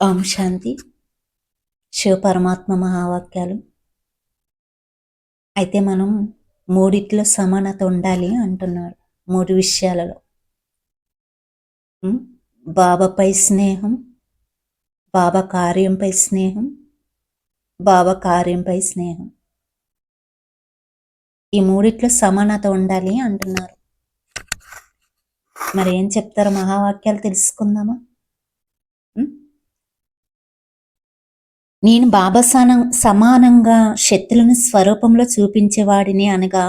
ఓం శాంతి. శివ పరమాత్మ మహావాక్యాలు. అయితే మనం మూడిట్లో సమానత ఉండాలి అంటున్నాడు. 3 విషయాలలో. బాబాపై స్నేహం, బాబా కార్యంపై స్నేహం, బాబా కార్యంపై స్నేహం. ఈ మూడిట్లో సమానత ఉండాలి అంటున్నారు. మరి ఏం చెప్తారో మహావాక్యాలు తెలుసుకుందామా? నేను బాబా సమానంగా శక్తులను స్వరూపంలో చూపించేవాడిని అనగా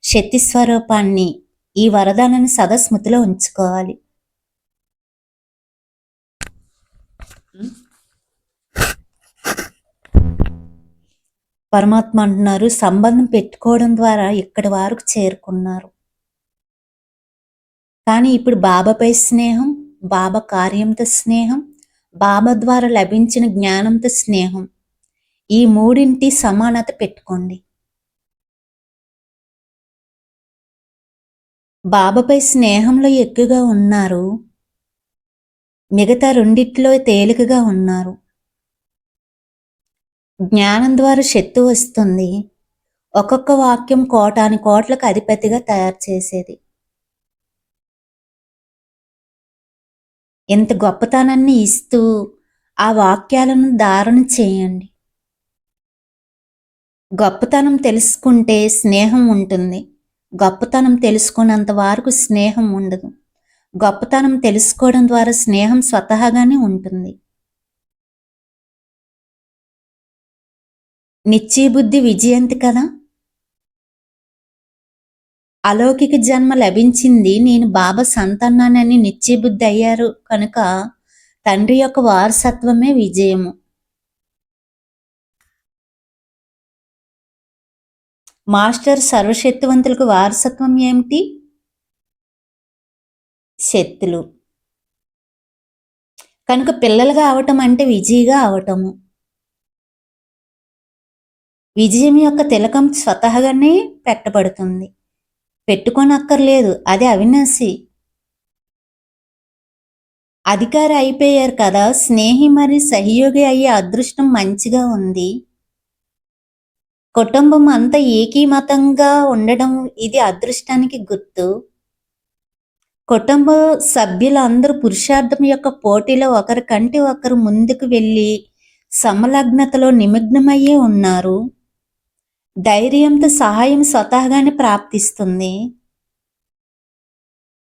శక్తి స్వరూపాన్ని, ఈ వరదానాన్ని సదా స్మృతిలో ఉంచుకోవాలి. పరమాత్మ అంటున్నారు, సంబంధం పెట్టుకోవడం ద్వారా ఇక్కడి వరకు చేరుకున్నారు. కానీ ఇప్పుడు బాబాపై స్నేహం, బాబా కార్యంతో స్నేహం, బాబా ద్వారా లభించిన జ్ఞానంతో స్నేహం, ఈ మూడింటి సమానత పెట్టుకోండి. బాబాపై స్నేహంలో ఎక్కువగా ఉన్నారు, మిగతా రెండిట్లో తేలికగా ఉన్నారు. జ్ఞానం ద్వారా శక్తి వస్తుంది. ఒక్కొక్క వాక్యం కోటాని కోట్లకు అధిపతిగా తయారు చేసేది. ఎంత గొప్పతనాన్ని ఇస్తూ ఆ వాక్యాలను ధారణ చేయండి. గొప్పతనం తెలుసుకుంటే స్నేహం ఉంటుంది. గొప్పతనం తెలుసుకున్నంత వరకు స్నేహం ఉండదు. గొప్పతనం తెలుసుకోవడం ద్వారా స్నేహం స్వతహాగానే ఉంటుంది. నిశ్చయబుద్ధి విజయంతి కదా. అలౌకిక జన్మ లభించింది, నేను బాబా సంతానాన్ని నిశ్చయబుద్ధి అయ్యారు కనుక తండ్రి యొక్క వారసత్వమే విజయము. మాస్టర్ సర్వశక్తివంతులకు వారసత్వం ఏమిటి? శక్తులు. కనుక పిల్లలుగా అవటం అంటే విజయిగా అవటము. విజయం యొక్క తిలకం స్వతహాగానే పెట్టబడుతుంది, పెట్టుకోనక్కర్లేదు. అది అవినాశి. అధికారి అయిపోయారు కదా, స్నేహి మరి సహయోగి అయ్యే అదృష్టం మంచిగా ఉంది. కుటుంబం అంతా ఏకీమతంగా ఉండడం ఇది అదృష్టానికి గుర్తు. కుటుంబ సభ్యులందరూ పురుషార్థం యొక్క పోటీలో ఒకరికంటే ఒకరు ముందుకు వెళ్ళి సమలగ్నతలో నిమగ్నమయ్యే ఉన్నారు. ధైర్యంతో సహాయం స్వతహాగానే ప్రాప్తిస్తుంది.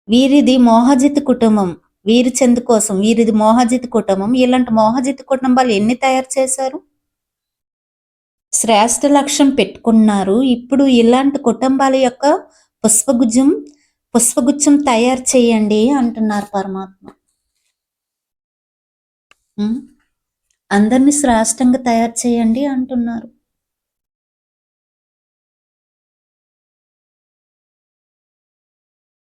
వీరిది మోహజిత్ కుటుంబం, వీరి చెందు కోసం వీరిది మోహజిత్ కుటుంబం. ఇలాంటి మోహజిత్ కుటుంబాలు ఎన్ని తయారు చేశారు? శ్రేష్ఠ లక్ష్యం పెట్టుకున్నారు. ఇప్పుడు ఇలాంటి కుటుంబాల యొక్క పుష్పగుచ్చం తయారు చేయండి అంటున్నారు పరమాత్మ. అందరినీ శ్రేష్టంగా తయారు చేయండి అంటున్నారు.